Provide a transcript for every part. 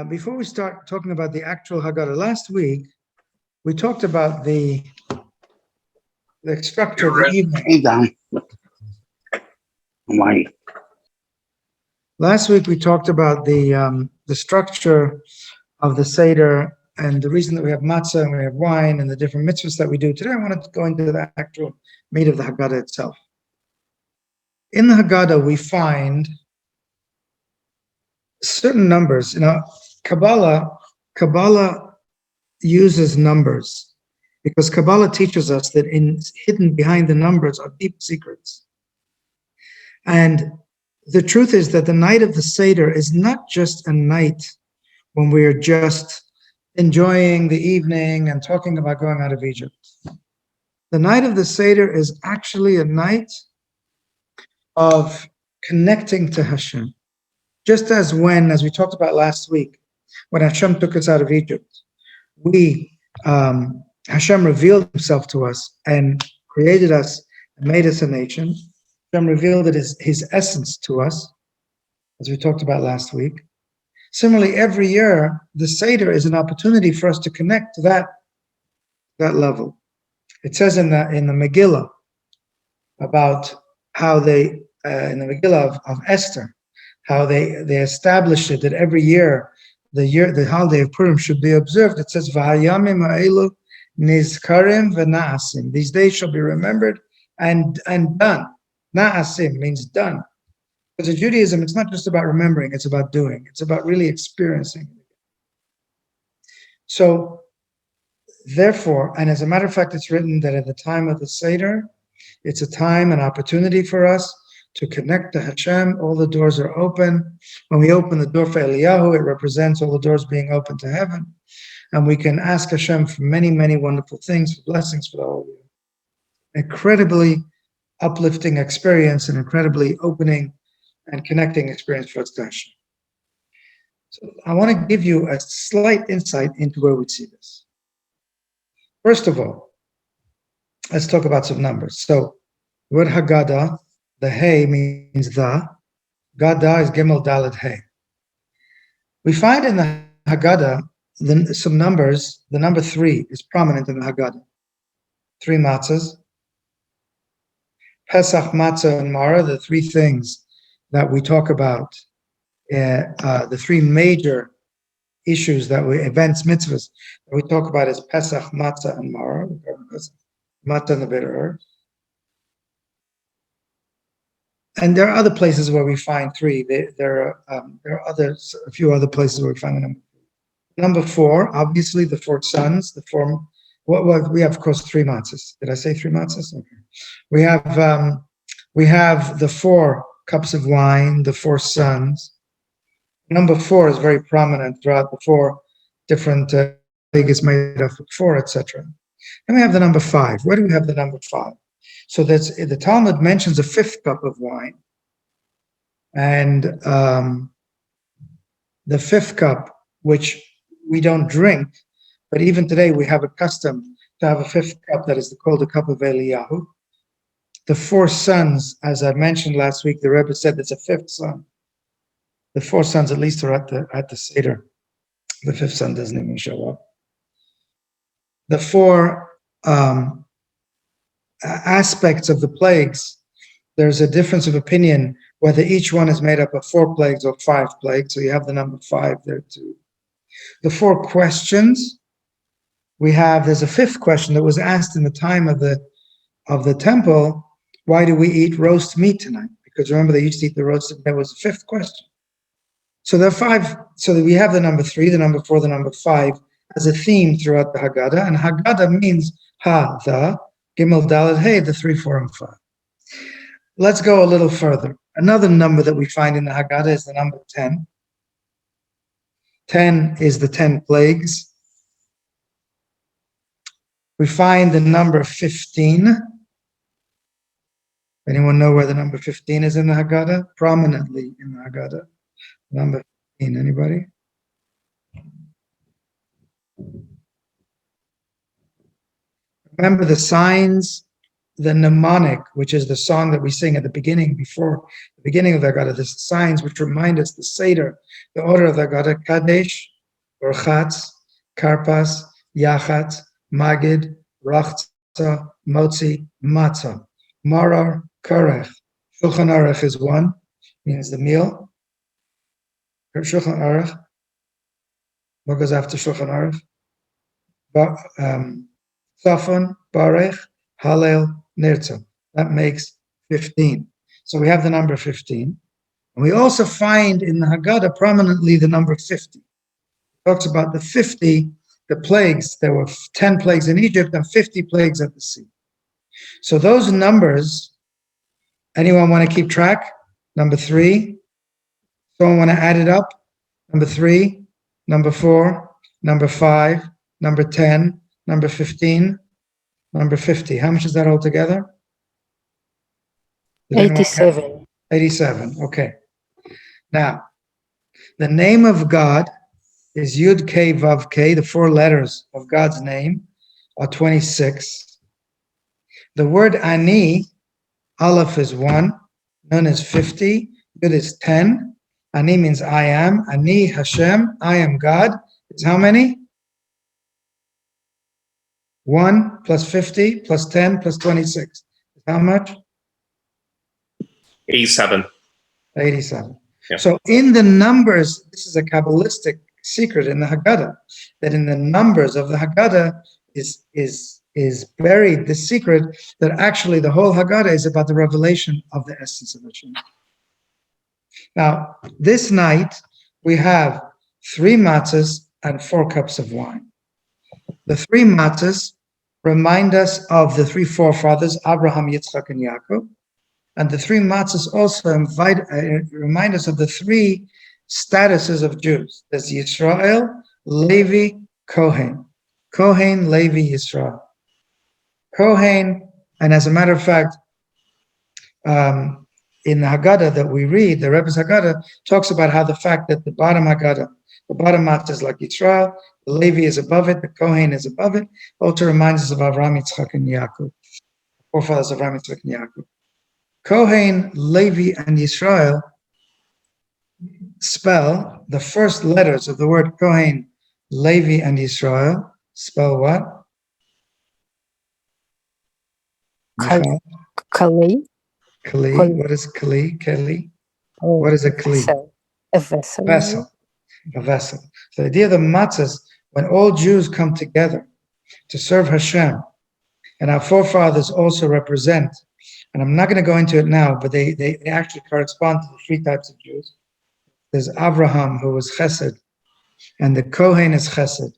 Before we start talking about the actual Haggadah, last week we talked about the structure of the evening. Last week we talked about the structure of the Seder and the reason that we have matzah and we have wine and the different mitzvahs that we do. Today I wanted to go into the actual meat of the Haggadah itself. In the Haggadah we find certain numbers. Kabbalah uses numbers because Kabbalah teaches us that hidden behind the numbers are deep secrets. And the truth is that the night of the Seder is not just a night when we are just enjoying the evening and talking about going out of Egypt. The night of the Seder is actually a night of connecting to Hashem. Just as we talked about last week, when Hashem took us out of Egypt, Hashem revealed himself to us and created us and made us a nation. Hashem revealed his essence to us, as we talked about last week. Similarly, every year, the Seder is an opportunity for us to connect to that level. It says in the Megillah about how in the Megillah of Esther, how they established it that every year, the holiday of Purim should be observed. It says, "V'hayamim ha'elu nizkarim v'na'asim." These days shall be remembered and done. Na'asim means done. Because in Judaism, it's not just about remembering; it's about doing. It's about really experiencing. So, therefore, and as a matter of fact, it's written that at the time of the Seder, it's a time, an opportunity for us to connect to Hashem. All the doors are open. When we open the door for Eliyahu, it represents all the doors being open to heaven. And we can ask Hashem for many, many wonderful things, for blessings for the whole year. Incredibly uplifting experience, an incredibly opening and connecting experience for us to Hashem. So I want to give you a slight insight into where we see this. First of all, let's talk about some numbers. So the word Haggadah, the Hey means the. Gaddah is Gimel Dalet Hey. We find in the Haggadah some numbers. The number 3 is prominent in the Haggadah. 3 matzahs. Pesach, matzah, and Mara, the 3 things that we talk about, the 3 major issues events, mitzvahs, that we talk about is Pesach, matzah, and Mara. Matzah and the bitter herbs. And there are other places where we find 3. There are a few other places where we find the number 3. Number 4, obviously the 4 sons. We have, of course, 3 matzahs. Did I say 3 matzahs? Okay. We have the 4 cups of wine, the 4 sons. Number 4 is very prominent throughout the 4 different is made of 4, etc. Then we have the number 5. Where do we have the number 5? So the Talmud mentions a 5th cup of wine, and the 5th cup, which we don't drink, but even today we have a custom to have a 5th cup that is called the cup of Eliyahu. The 4 sons, as I mentioned last week, the Rebbe said it's a 5th son. The 4 sons at least are at the Seder. The 5th son doesn't even show up. The 4 aspects of the plagues, there's a difference of opinion whether each one is made up of 4 plagues or 5 plagues. So you have the number 5 there too. The 4 questions there's a 5th question that was asked in the time of the temple. Why do we eat roast meat tonight? Because remember, they used to eat the roasted. That was the 5th question. So there are 5. So that we have the number 3, the number 4, the number 5 as a theme throughout the Haggadah. And Haggadah means the Gimel Dalet Hey, the 3, 4, and 5. Let's go a little further. Another number that we find in the Haggadah is the number 10. 10 is the 10 plagues. We find the number 15. Anyone know where the number 15 is in the Haggadah? Prominently in the Haggadah. Number 15, anybody? Remember the signs the mnemonic, which is the song that we sing at the beginning, before the beginning of the Haggadah, the signs which remind us the Seder, the order of the Haggadah: Kadesh, Orchatz, Karpas, Yachatz, Magid, Rachza, Motzi, Matzah, Marar, Karech. Shulchan Aruch is one, means the meal. Shulchan Aruch. What goes after Shulchan Aruch? Safon, Barech, Hallel, Nirtzah. That makes 15. So we have the number 15. And we also find in the Haggadah prominently the number 50. It talks about the 50, the plagues. There were 10 plagues in Egypt and 50 plagues at the sea. So those numbers, anyone want to keep track? Number 3. Someone want to add it up? Number 3, number 4, number 5, number 10, number 15, number 50. How much is that all together? 87. 87, okay. Now, the name of God is Yud K Vav K. The 4 letters of God's name are 26. The word Ani, Aleph is 1, Nun is 50, Yud is 10. Ani means I am. Ani Hashem, I am God. It's how many? 1 plus 50 plus 10 plus 26. How much? 87. 87. Yeah. So in the numbers, this is a Kabbalistic secret in the Haggadah, that in the numbers of the Haggadah is buried the secret that actually the whole Haggadah is about the revelation of the essence of Hashem. Now, this night, we have 3 matzahs and 4 cups of wine. The 3 matzahs remind us of the 3 forefathers, Abraham, Yitzchak, and Yaakov. And the 3 matzahs also remind us of the 3 statuses of Jews. There's Yisrael, Levi, Kohen. Kohen, Levi, Yisrael. Kohen, and as a matter of fact, in the Haggadah that we read, the Rebbe's Haggadah talks about how the fact that the bottom Haggadah, the bottom matzah is like Yisrael, the Levi is above it, the Kohen is above it, also reminds us of Avraham, Yitzchak, and Yaakov, forefathers of Avraham, Yitzchak, and Yaakov. Kohen, Levi, and Yisrael spell the first letters of the word Kohen, Levi, and Yisrael. Spell what? Kali. Kali. What is Kali? Kelly. What is a Kli? A vessel. Vessel. A vessel. So the idea of the matzahs, when all Jews come together to serve Hashem, and our forefathers also represent, and I'm not going to go into it now, but they actually correspond to the 3 types of Jews. There's Abraham, who was Chesed, and the Kohen is Chesed.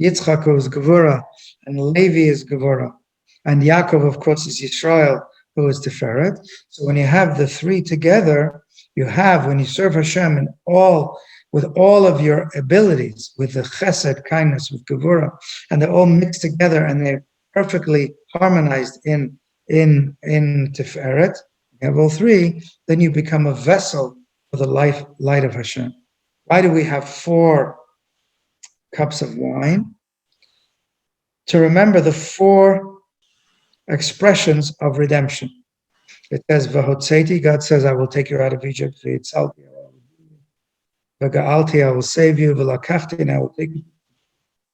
Yitzchak, who is Gevurah, and Levi is Gevurah. And Yaakov, of course, is Yisrael, who is Tiferet. So when you have the 3 together, you have, when you serve Hashem in with all of your abilities, with the Chesed, kindness, with Gevurah, and they're all mixed together and they're perfectly harmonized in Tiferet, you have all 3, then you become a vessel for the light of Hashem. Why do we have 4 cups of wine? To remember the 4 expressions of redemption. It says, Vahotzeti, God says, I will take you out of Egypt. V'yitzalti, V'ga'alti, I will save you. V'lakachti, and I will take you,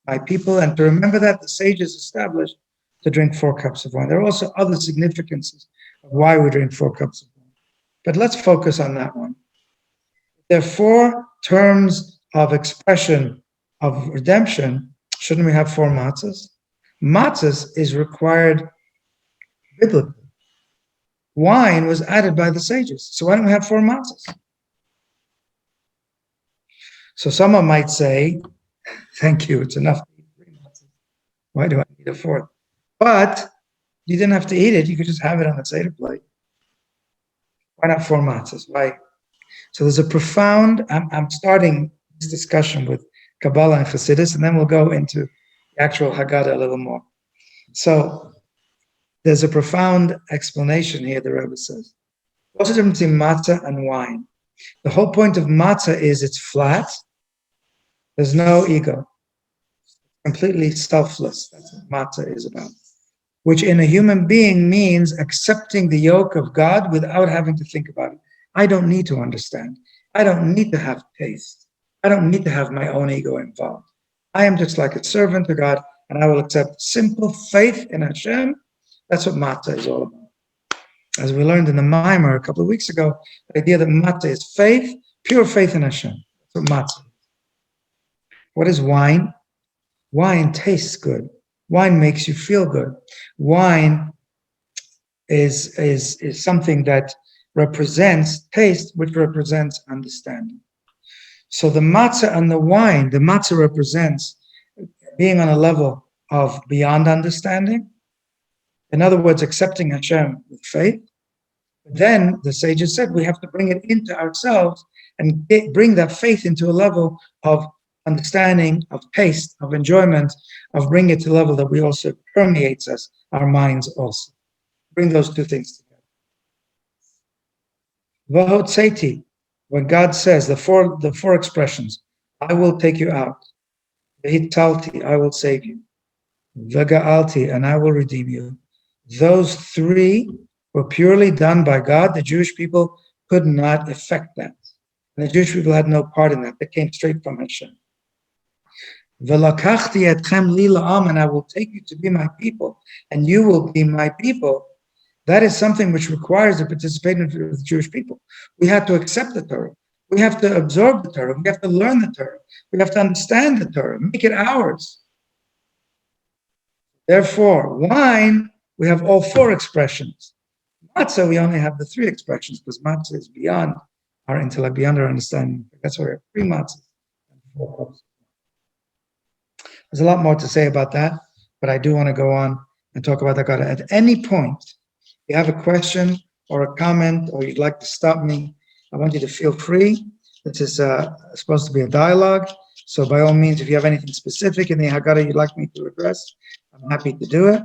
my people. And to remember that, the sages established to drink 4 cups of wine. There are also other significances of why we drink 4 cups of wine. But let's focus on that one. There are 4 terms of expression of redemption. Shouldn't we have 4 matzahs? Matzahs is required biblically. Wine was added by the sages. So why don't we have 4 matzahs? So someone might say, thank you, it's enough to eat 3 matzahs. Why do I need a 4th? But you didn't have to eat it. You could just have it on the Seder plate. Why not 4 matzahs? Why? So there's a profound, I'm starting this discussion with Kabbalah and Chassidus, and then we'll go into the actual Haggadah a little more. So there's a profound explanation here, the Rebbe says. What's the difference between matzah and wine? The whole point of matzah is it's flat. There's no ego. Completely selfless. That's what matzah is about. which in a human being means accepting the yoke of God without having to think about it. I don't need to understand. I don't need to have taste. I don't need to have my own ego involved. I am just like a servant to God, and I will accept simple faith in Hashem. That's what matzah is all about. As we learned in the Mimer a couple of weeks ago, the idea that matzah is faith, pure faith in Hashem. That's what matzah is. What is wine? Wine tastes good. Wine makes you feel good. Wine is something that represents taste, which represents understanding. So the matzah and the wine, the matzah represents being on a level of beyond understanding. In other words, accepting Hashem with faith. Then the sages said we have to bring it into ourselves and bring that faith into a level of understanding, of taste, of enjoyment, of bring it to a level that we also permeates us, our minds also. Bring those two things together. Vahotzeti, when God says the four expressions, I will take you out. Vehitalti, I will save you. Vega'alti, and I will redeem you. Those three were purely done by God. The Jewish people could not effect that. And the Jewish people had no part in that. They came straight from Hashem. Velakachti etchem li la'am, and I will take you to be my people, and you will be my people. That is something which requires the participation of the Jewish people. We have to accept the Torah. We have to absorb the Torah. We have to learn the Torah. We have to understand the Torah, make it ours. Therefore, wine, we have all four expressions. Matzah, we only have the three expressions because matzah is beyond our intellect, beyond our understanding. That's why we have three matzahs and four cups. There's a lot more to say about that, but I do want to go on and talk about Haggadah. At any point, if you have a question or a comment or you'd like to stop me, I want you to feel free. This is supposed to be a dialogue. So by all means, if you have anything specific in the Haggadah you'd like me to address, I'm happy to do it.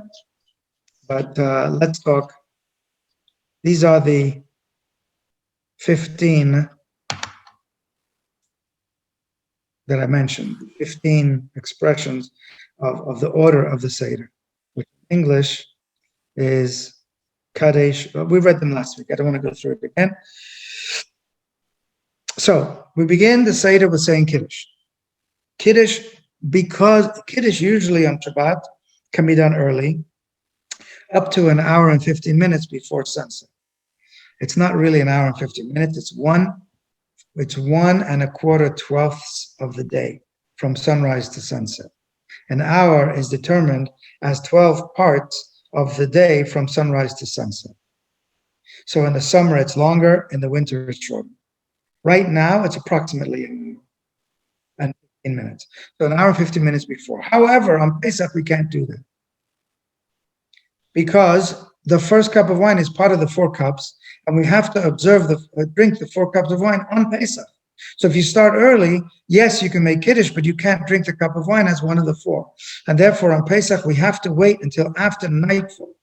But let's talk. These are the 15 that I mentioned, 15 expressions of the order of the Seder, which in English is Kadesh. We read them last week. I don't want to go through it again. So we begin the Seder with saying Kiddush. Kiddush, because Kiddush usually on Shabbat can be done early, up to an hour and 15 minutes before sunset. It's not really an hour and 15 minutes. It's 1 1/4 of the day from sunrise to sunset. An hour is determined as 12 parts of the day from sunrise to sunset. So in the summer, it's longer. In the winter, it's shorter. Right now, it's approximately an hour and 15 minutes. So an hour and 15 minutes before. However, on Pesach, we can't do that because the first cup of wine is part of the 4 cups, and we have to observe drink the 4 cups of wine on Pesach. So if you start early, yes, you can make Kiddush, but you can't drink the cup of wine as one of the 4. And therefore, on Pesach, we have to wait until after nightfall,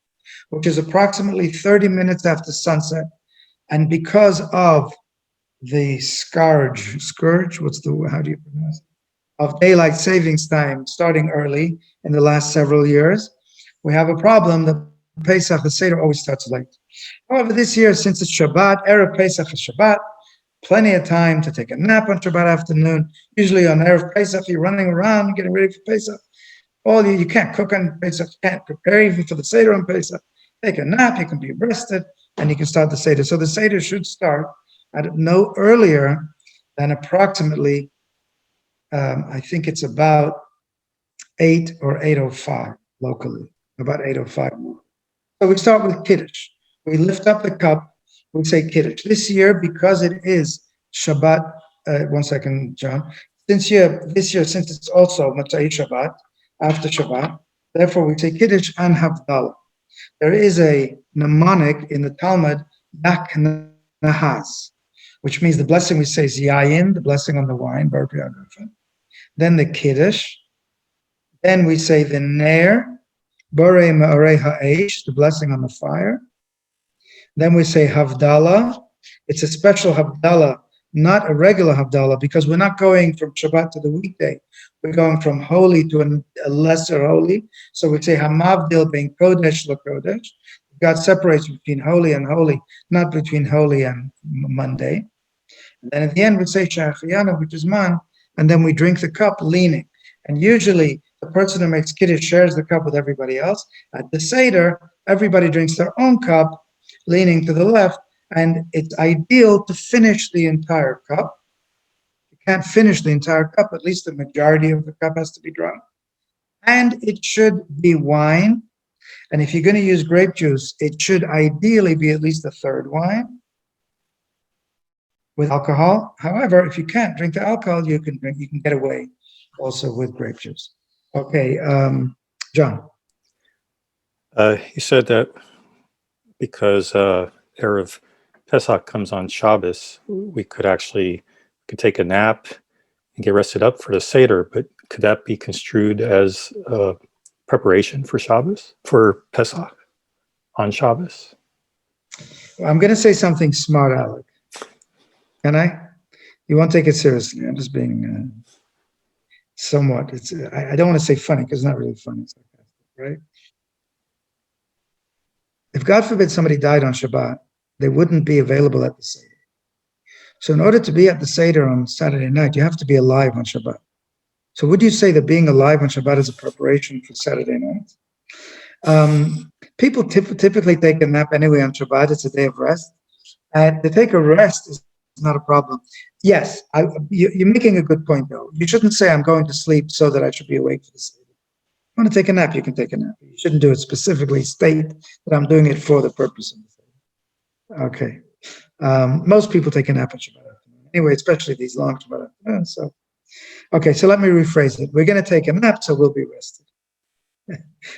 which is approximately 30 minutes after sunset. And because of the scourge, how do you pronounce it? Of daylight savings time starting early in the last several years, we have a problem that Pesach, the Seder, always starts late. However, this year, since it's Shabbat, Erev Pesach is Shabbat, plenty of time to take a nap on Shabbat afternoon. Usually on Erev Pesach, you're running around, getting ready for Pesach. You can't cook on Pesach, you can't prepare even for the Seder on Pesach. Take a nap, you can be rested, and you can start the Seder. So the Seder should start at no earlier than approximately, I think it's about 8 or 8:05 locally, about 8:05. So we start with Kiddush. We lift up the cup, we say Kiddush. This year, because it is Shabbat, 1 second, John. This year, since it's also Motzei Shabbat, after Shabbat, therefore we say Kiddush and Havdalah. There is a mnemonic in the Talmud, Yak Nahas, which means the blessing we say is Yayin, the blessing on the wine, Bar Priyagrafa. Then the Kiddush. Then we say the Ner, Borei Ma'arei Ha'esh, the blessing on the fire. Then we say Havdalah. It's a special Havdalah not a regular Havdalah, because we're not going from Shabbat to the weekday. We're going from holy to a lesser holy. So we say Hamavdil bein Kodesh LaKodesh. God separates between holy and holy, not between holy and Monday. And then at the end, we say Shachayana, which is man, and then we drink the cup leaning. And usually, the person who makes Kiddush shares the cup with everybody else. At the Seder, everybody drinks their own cup, leaning to the left, and it's ideal to finish the entire cup. You can't finish the entire cup, at least the majority of the cup has to be drunk. And it should be wine. And if you're going to use grape juice, it should ideally be at least a third wine with alcohol. However, if you can't drink the alcohol, you can get away also with grape juice. Okay, John. He said that because Erev Pesach comes on Shabbos, we could take a nap and get rested up for the Seder, but could that be construed as preparation for Shabbos, for Pesach on Shabbos? Well, I'm going to say something smart, Alec. Can I? You won't take it seriously. I'm just being somewhat. I don't want to say funny because it's not really funny. It's sarcastic, right? If God forbid somebody died on Shabbat, they wouldn't be available at the Seder. So in order to be at the Seder on Saturday night, you have to be alive on Shabbat. So would you say that being alive on Shabbat is a preparation for Saturday night? People typically take a nap anyway on Shabbat. It's a day of rest. And to take a rest is not a problem. Yes, you're making a good point, though. You shouldn't say, I'm going to sleep so that I should be awake for the Seder. You want to take a nap, you can take a nap. You shouldn't do it specifically, state that I'm doing it for the purpose of the Seder. Okay. Most people take a nap on Shabbat afternoon. Anyway, especially these long Shabbat afternoons. Okay, so let me rephrase it. We're going to take a nap, so we'll be rested.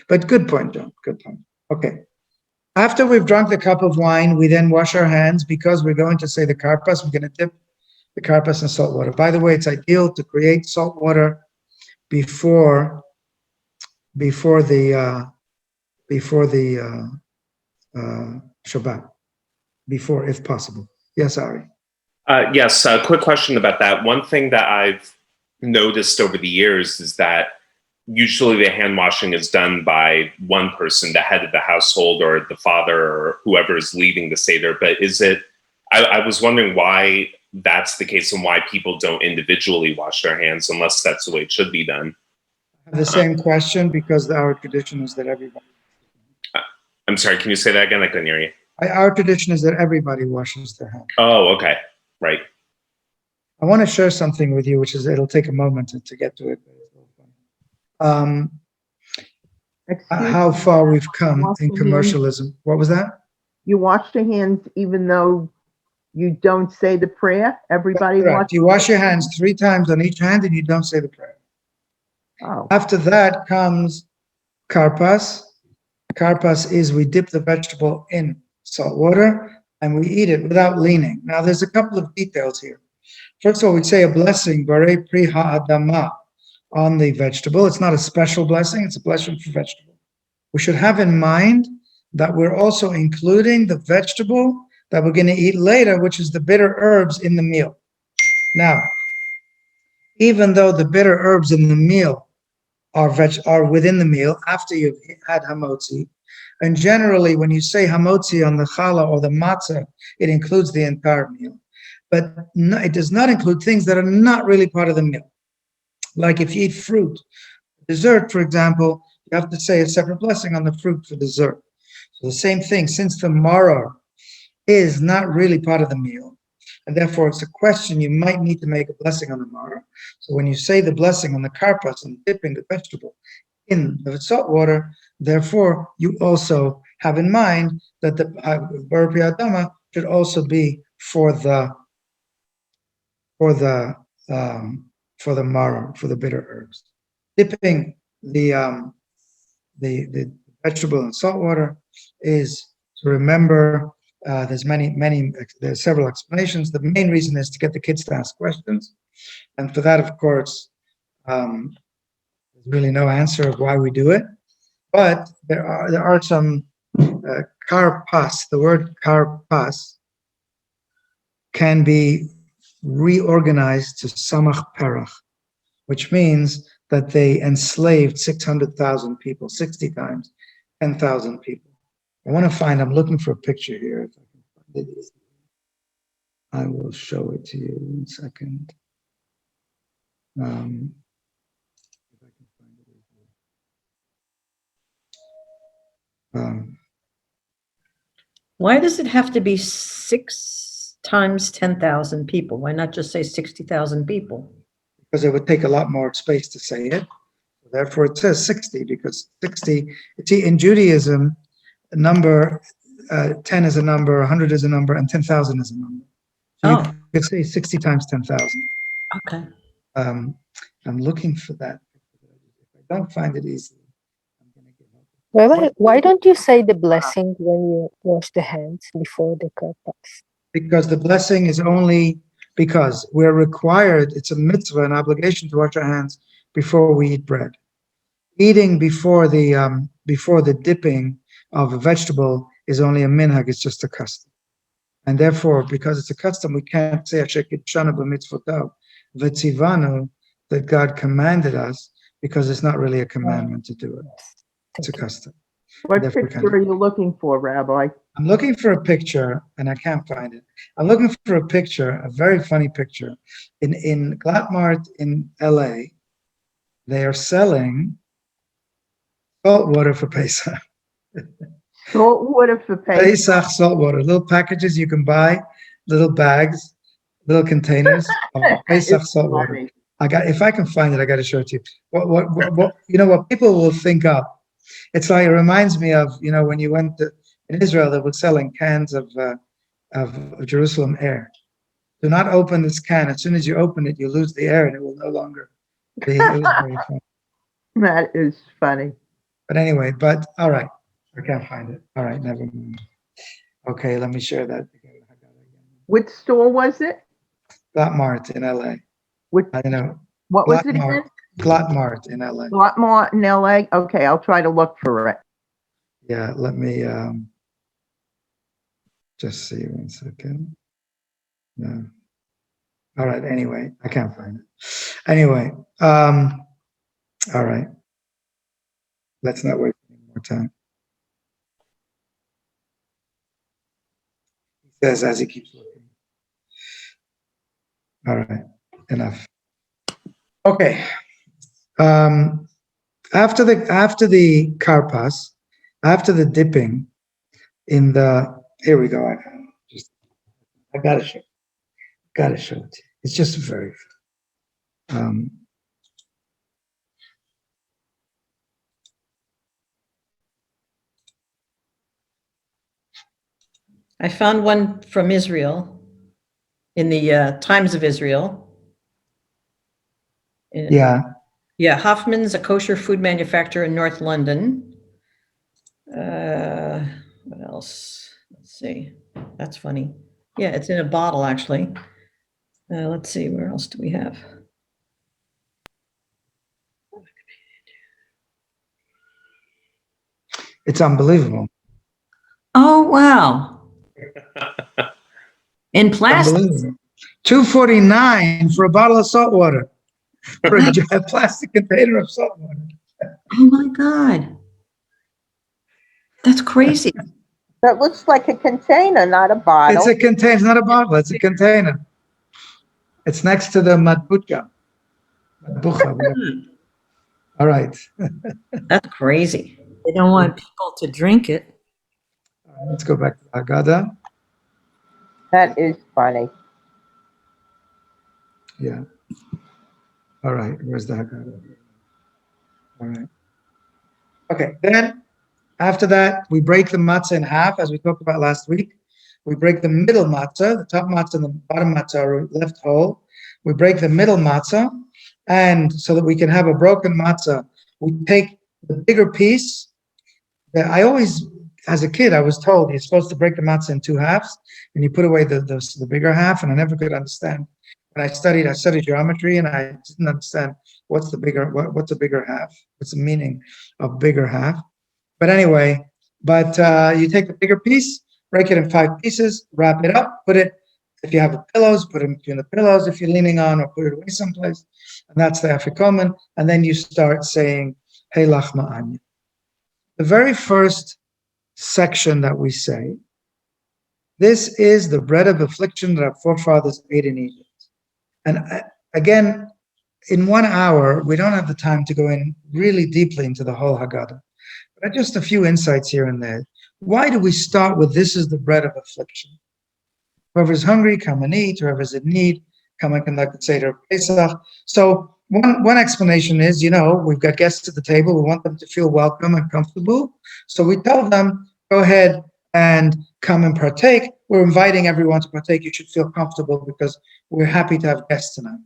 But good point, John. Good point. Okay. After we've drunk the cup of wine, we then wash our hands because we're going to say the karpas. We're going to dip the karpas in salt water. By the way, it's ideal to create salt water before the Shabbat, before, if possible. Yes, Ari. Yes, a quick question about that. One thing that I've noticed over the years is that usually the hand washing is done by one person, the head of the household or the father or whoever is leading the Seder. But I was wondering why that's the case and why people don't individually wash their hands unless that's the way it should be done. I have the same question because our tradition is that everybody. I'm sorry, can you say that again? I couldn't hear you. Our tradition is that everybody washes their hands. Oh, okay. Right. I want to share something with you, it'll take a moment to get to it. How far we've come in commercialism. What was that? You wash your hands even though you don't say the prayer? Everybody washes. You wash your hands 3 times on each hand and you don't say the prayer. Oh. After that comes karpas. Karpas is we dip the vegetable in salt water and we eat it without leaning. Now there's a couple of details here. First of all, we'd say a blessing, Barei Pri Ha'adama, on the vegetable. It's not a special blessing, it's a blessing for vegetable. We should have in mind that we're also including the vegetable that we're going to eat later, which is the bitter herbs in the meal. Now, even though the bitter herbs in the meal are within the meal after you've had hamotzi, and generally when you say hamotzi on the challah or the matzah, it includes the entire meal. But no, it does not include things that are not really part of the meal. Like if you eat fruit, dessert, for example, you have to say a separate blessing on the fruit for dessert. So the same thing, since the maror is not really part of the meal, and therefore it's a question you might need to make a blessing on the maror. So when you say the blessing on the karpas and dipping the vegetable in the salt water, therefore you also have in mind that the Bar Adama should also be for the maror, for the bitter herbs. Dipping the vegetable in salt water is to remember. There's several explanations. The main reason is to get the kids to ask questions, and for that, of course, there's really no answer of why we do it. But there are some karpas. The word karpas can be reorganized to Samach Perach, which means that they enslaved 600,000 people, 60 times 10,000 people. I want to find, I'm looking for a picture here. If I can find it, I will show it to you in a second. If I can find it. Why does it have to be 6 times 10,000 people? Why not just say 60,000 people? Because it would take a lot more space to say it. Therefore, it says 60, because 60, see, in Judaism, a number, 10 is a number, 100 is a number, and 10,000 is a number. So you could say 60 times 10,000. Okay. I'm looking for that. If I don't find it easily, I'm going to give up. Rabbi, why don't you say the blessing when you wash the hands before the karpas? Because the blessing is only because we're required, it's a mitzvah, an obligation to wash our hands before we eat bread. Eating before the dipping of a vegetable is only a minhag, it's just a custom. And therefore, because it's a custom, we can't say v'tzivanu, that God commanded us, because it's not really a commandment to do it. It's a custom. What picture are you looking for, Rabbi? I'm looking for a picture, and I can't find it. I'm looking for a picture, a very funny picture. In Glattmart in LA, they are selling salt water for Pesach. Salt water for Pesach. Pesach salt water, little packages you can buy, little bags, little containers of Pesach salt water. If I can find it, I got to show it to you. What you know, what people will think of. It's like, it reminds me of, you know, when you went in Israel, they were selling cans of Jerusalem air. Do not open this can. As soon as you open it, you lose the air, and it will no longer be. It was very funny. That is funny. But anyway, all right, I can't find it. All right, never mind. Okay, let me share that again. Which store was it? Glattmart in LA. I don't know. What was it again? Glattmart in LA. Glattmart in LA. Okay, I'll try to look for it. Yeah, let me just see 1 second. No. All right. Anyway, I can't find it. Anyway, all right. Let's not waste any more time. He says as he keeps looking. All right. Enough. Okay. After the karpas, after the dipping in the, here we go. I gotta show it to you. It's just very, I found one from Israel in the Times of Israel. yeah. Yeah, Hoffman's, a kosher food manufacturer in North London. What else? Let's see. That's funny. Yeah, it's in a bottle, actually. Let's see, where else do we have? It's unbelievable. Oh, wow. In plastic. Unbelievable. $2.49 for a bottle of salt water. For a plastic container of salt water. Oh my God. That's crazy. That looks like a container, not a bottle. It's a container, it's not a bottle, it's a container. It's next to the matbucha. All right. That's crazy. They don't want people to drink it. Let's go back to Haggadah. That is funny. Yeah. All right, where's the Haggadah? All right. Okay, then after that, we break the matzah in half, as we talked about last week. We break the middle matzah, the top matzah and the bottom matzah are left whole. We break the middle matzah, and so that we can have a broken matzah, we take the bigger piece. That I always, as a kid, I was told you're supposed to break the matzah in 2 halves, and you put away the bigger half, and I never could understand. When I studied geometry, and I didn't understand what's a bigger half, what's the meaning of bigger half. But anyway, you take the bigger piece, break it in 5 pieces, wrap it up, put it If you have pillows, put them between the pillows if you're leaning on, or put it away someplace. And that's the Afikomen. And then you start saying, Hey Lachma Anya. The very first section that we say, this is the bread of affliction that our forefathers ate in Egypt. And again, in 1 hour, we don't have the time to go in really deeply into the whole Haggadah. But just a few insights here and there. Why do we start with this is the bread of affliction? Whoever is hungry, come and eat. Whoever is in need, come and conduct the Seder of Pesach. So one explanation is, we've got guests at the table. We want them to feel welcome and comfortable. So we tell them, go ahead and come and partake. We're inviting everyone to partake. You should feel comfortable because we're happy to have guests tonight.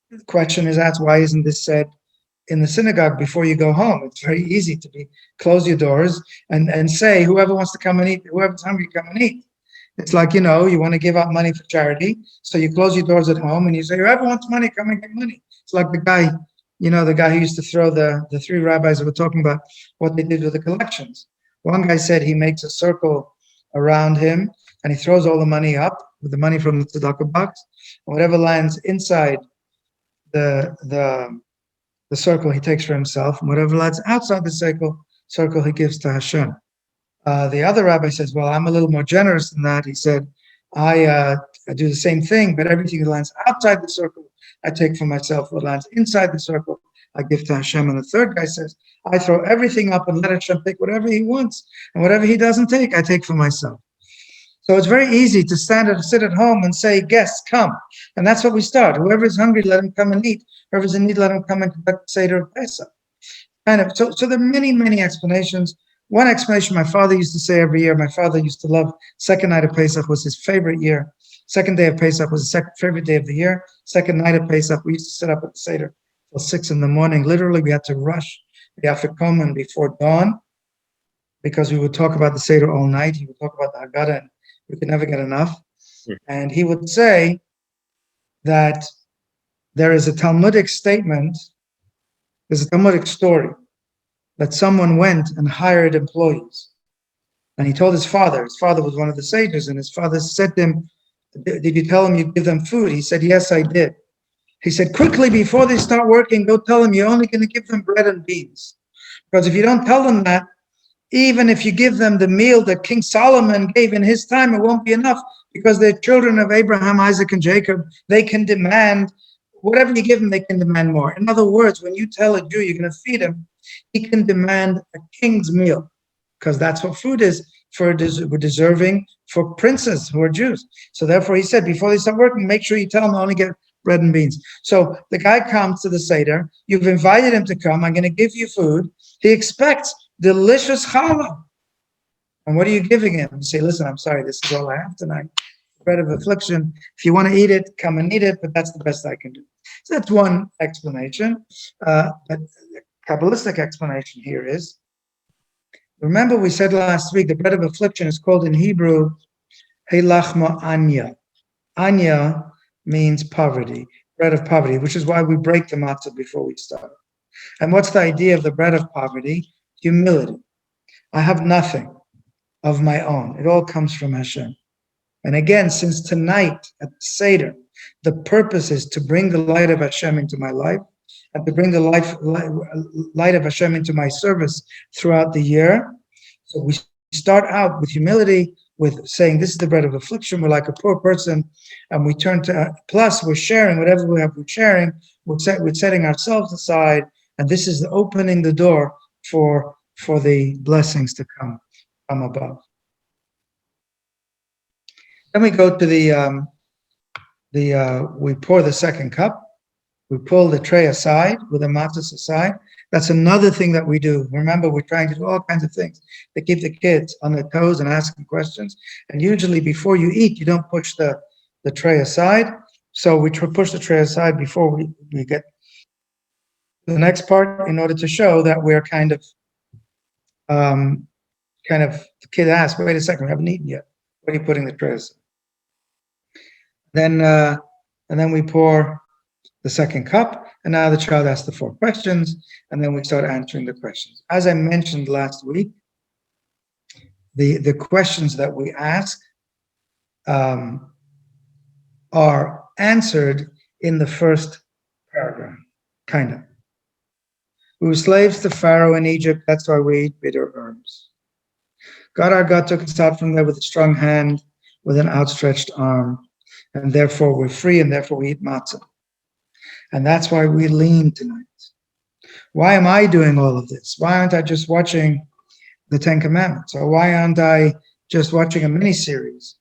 The question is asked, why isn't this said in the synagogue before you go home? It's very easy to close your doors and say, whoever wants to come and eat, whoever's hungry, come and eat. It's like, you want to give out money for charity. So you close your doors at home and you say, whoever wants money, come and get money. It's like the guy who used to throw the 3 rabbis that were talking about what they did with the collections. One guy said he makes a circle around him and he throws all the money up with the money from the tzedakah box. And whatever lands inside the circle he takes for himself, and whatever lands outside the circle he gives to Hashem. The other rabbi says, well, I'm a little more generous than that. He said, I do the same thing, but everything that lands outside the circle, I take for myself. What lands inside the circle, I give to Hashem. And the third guy says, I throw everything up and let Hashem take whatever he wants. And whatever he doesn't take, I take for myself. So it's very easy to sit at home and say, guests, come. And that's what we start. Whoever is hungry, let him come and eat. Whoever's in need, let him come and conduct the Seder of Pesach. So there are many, many explanations. One explanation my father used to say every year, my father used to love second night of Pesach was his favorite year. Second day of Pesach was his favorite day of the year. Second night of Pesach, we used to sit up at the Seder till 6 a.m. Literally, we had to rush the Afikomen before dawn because we would talk about the Seder all night. He would talk about the Haggadah, and we could never get enough. And he would say that there is a Talmudic statement, there's a Talmudic story that someone went and hired employees. And he told his father was one of the sages, and his father said to him, did you tell him you give them food? He said, yes, I did. He said, quickly, before they start working, go tell them you're only going to give them bread and beans. Because if you don't tell them that, even if you give them the meal that King Solomon gave in his time, it won't be enough, because they're children of Abraham, Isaac, and Jacob. They can demand, whatever you give them, they can demand more. In other words, when you tell a Jew you're going to feed him, he can demand a king's meal, because that's what food is for deserving for princes who are Jews. So therefore he said, before they start working, make sure you tell them to only get bread and beans. So the guy comes to the Seder, you've invited him to come, I'm going to give you food. He expects delicious challah. And what are you giving him? You say, listen, I'm sorry, this is all I have tonight. Bread of affliction. If you want to eat it, come and eat it, but that's the best I can do. So that's one explanation. But the Kabbalistic explanation here is, remember we said last week, the bread of affliction is called in Hebrew, Lachma Anya. Anya means poverty, bread of poverty, which is why we break the matzah before we start. And what's the idea of the bread of poverty? Humility. I have nothing of my own. It all comes from Hashem. And again, since tonight at the Seder, the purpose is to bring the light of Hashem into my life and to bring the light of Hashem into my service throughout the year. So we start out with humility, with saying, this is the bread of affliction. We're like a poor person. And we turn to, plus we're sharing whatever we have, we're sharing. We're setting ourselves aside. And this is opening the door for the blessings to come above. Then we go to we pour the second cup. We pull the tray aside with the matzahs aside. That's another thing that we do. Remember, we're trying to do all kinds of things to keep the kids on their toes and asking questions. And usually before you eat, you don't push the tray aside. So we push the tray aside before we get to the next part in order to show that we're kind of, the kid asks, wait a second, we haven't eaten yet. What are you putting the tray aside? Then, and then we pour the second cup, and now the child asks the 4 questions, and then we start answering the questions. As I mentioned last week, the questions that we ask are answered in the first paragraph, kind of. We were slaves to Pharaoh in Egypt, that's why we eat bitter herbs. God our God took us out from there with a strong hand, with an outstretched arm, and therefore we're free, and therefore we eat matzah. And that's why we lean tonight. Why am I doing all of this? Why aren't I just watching the Ten Commandments? Or why aren't I just watching a miniseries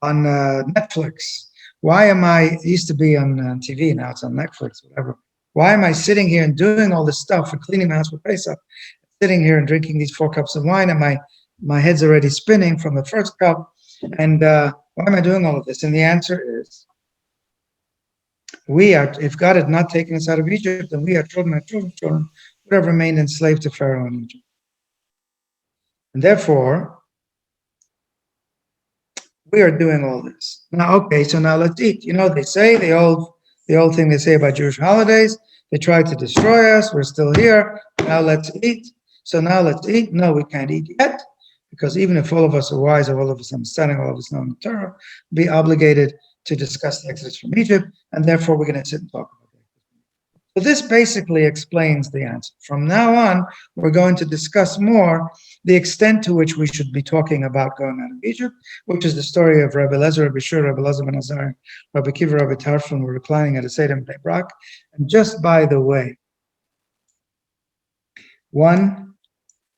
on Netflix? Why am I, it used to be on TV, now it's on Netflix, whatever. Why am I sitting here and doing all this stuff and cleaning my house for Pesach, sitting here and drinking these 4 cups of wine, and my head's already spinning from the first cup, and why am I doing all of this? And the answer is, we are, if God had not taken us out of Egypt, then we, our children, would have remained enslaved to Pharaoh in Egypt. And therefore, we are doing all this. Now, okay, so now let's eat. You know, they say, the old thing they say about Jewish holidays, they tried to destroy us, we're still here, now let's eat. So now let's eat. No, we can't eat yet, because even if all of us are wise, or all of us understanding, all of us knowing the Torah, be obligated to discuss the Exodus from Egypt, and therefore we're going to sit and talk about it. So this basically explains the answer. From now on, we're going to discuss more the extent to which we should be talking about going out of Egypt, which is the story of Rabbi Lezer, Rabbi Shur, Rabbi Lezer ben Azar, Rabbi Kiva, Rabbi Tarfon were reclining at a Seder in Bnei Brak. And just by the way, 1,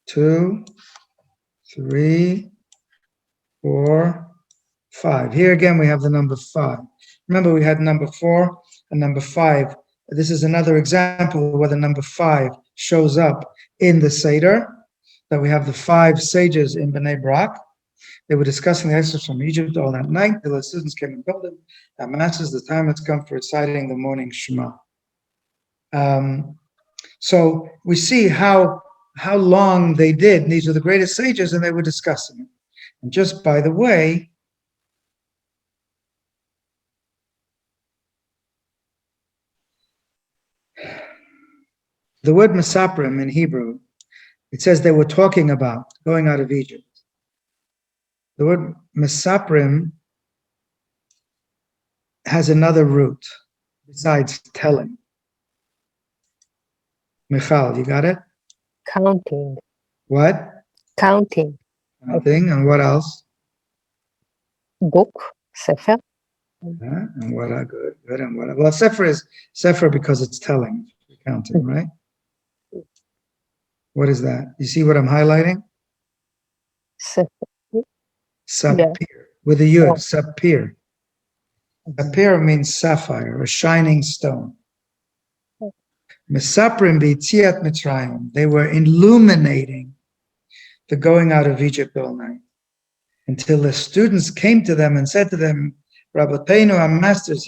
2, 3, 4, 5. Here again, we have the number 5. Remember, we had number 4 and number 5. This is another example where the number 5 shows up in the Seder, that we have the 5 sages in Bnei Brak. They were discussing the Exodus from Egypt all that night. The students came and told them that masters, the time has come for reciting the morning Shema. So we see how long they did. And these are the greatest sages, and they were discussing it. And just by the way, the word Mesaprim in Hebrew, it says they were talking about going out of Egypt. The word Mesaprim has another root besides telling. Michal, you got it? Counting. What? Counting. Counting, and what else? Book. Sefer. And what? Good. And what? Well, Sefer is Sefer because it's telling, counting, right? What is that? You see what I'm highlighting? Sefer. Sapir, with a yud, sapir. Sapir means sapphire, a shining stone. Mesaprim b'yitziat Mitzrayim. They were illuminating the going out of Egypt all night, until the students came to them and said to them, Rabbeinu, our masters,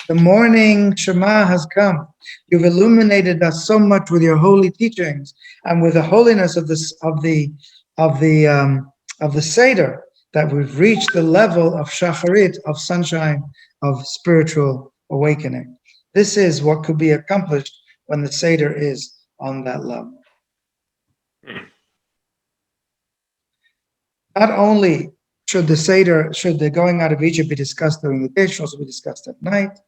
the morning Shema has come. You've illuminated us so much with your holy teachings and with the holiness of the Seder, that we've reached the level of shacharit, of sunshine, of spiritual awakening. This is what could be accomplished when the Seder is on that level. Not only should the going out of Egypt be discussed during the day, it should also be discussed at night.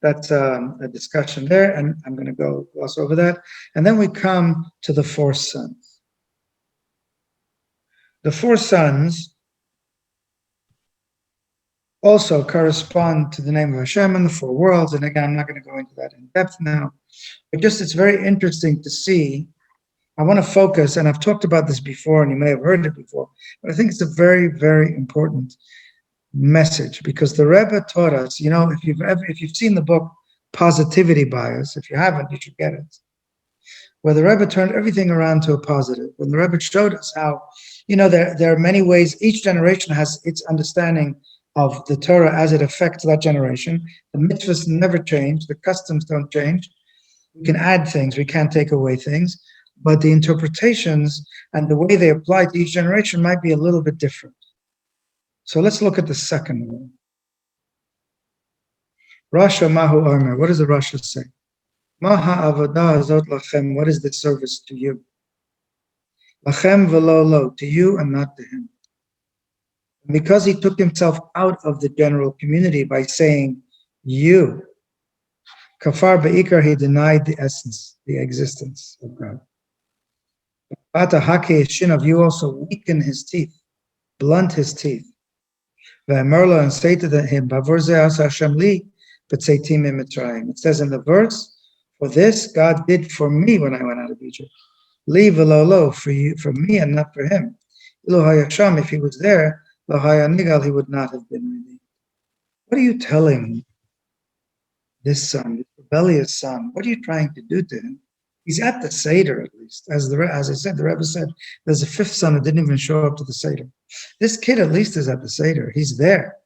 That's a discussion there, and I'm going to go gloss over that. And then we come to the 4 sons. The 4 sons also correspond to the name of Hashem and the 4 worlds. And again, I'm not going to go into that in depth now, but just it's very interesting to see. I want to focus, and I've talked about this before, and you may have heard it before, but I think it's a very, very important message, because the Rebbe taught us, you know, if you've seen the book Positivity Bias, if you haven't, you should get it, where the Rebbe turned everything around to a positive. When the Rebbe showed us how, you know, there are many ways, each generation has its understanding of the Torah as it affects that generation. The mitzvahs never change, the customs don't change. We can add things, we can't take away things, but the interpretations and the way they apply to each generation might be a little bit different. So let's look at the second one. Rasha Mahu Omer. What does the Rasha say? Maha avodah azot lachem. What is the service to you? Lachem v'lo lo. To you and not to him. Because he took himself out of the general community by saying, you, kafar be'ikar, he denied the essence, the existence of God. Bata hake shinav, you also weaken his teeth, blunt his teeth. Ve'amerlo, and say to him, Bavor ze asa Hashem li, b'tzeitim mitzrayim. It says in the verse, for this God did for me when I went out of Egypt. Li v'lo lo, for you, for me and not for him. Ilo hayasham, if he was there, lo hayanigal, he would not have been redeemed. What are you telling this son, this rebellious son? What are you trying to do to him? He's at the Seder, at least. As I said, the Rebbe said, there's a fifth son who didn't even show up to the Seder. This kid at least is at the Seder. He's there.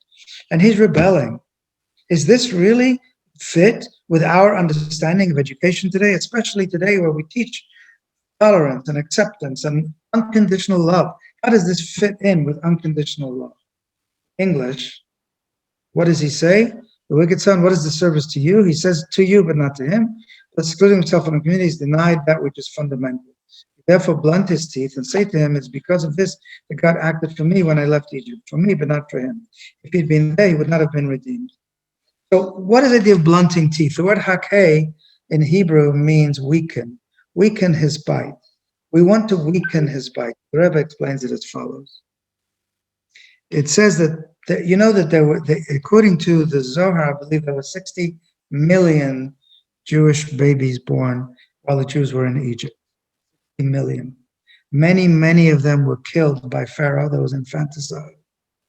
And he's rebelling. Is this really fit with our understanding of education today, especially today where we teach tolerance and acceptance and unconditional love? How does this fit in with unconditional love? English, what does he say? The wicked son, what is the service to you? He says to you, but not to him. But excluding himself from the community, he's denied that which is fundamental. Therefore, blunt his teeth and say to him, it's because of this that God acted for me when I left Egypt, for me, but not for him. If he'd been there, he would not have been redeemed. So what is the idea of blunting teeth? The word hakeh in Hebrew means weaken his bite. We want to weaken his bite. The Rebbe explains it as follows. It says that you know that there were, according to the Zohar, I believe there were 60 million Jewish babies born while the Jews were in Egypt. 60 million. Many of them were killed by Pharaoh. There was infanticide.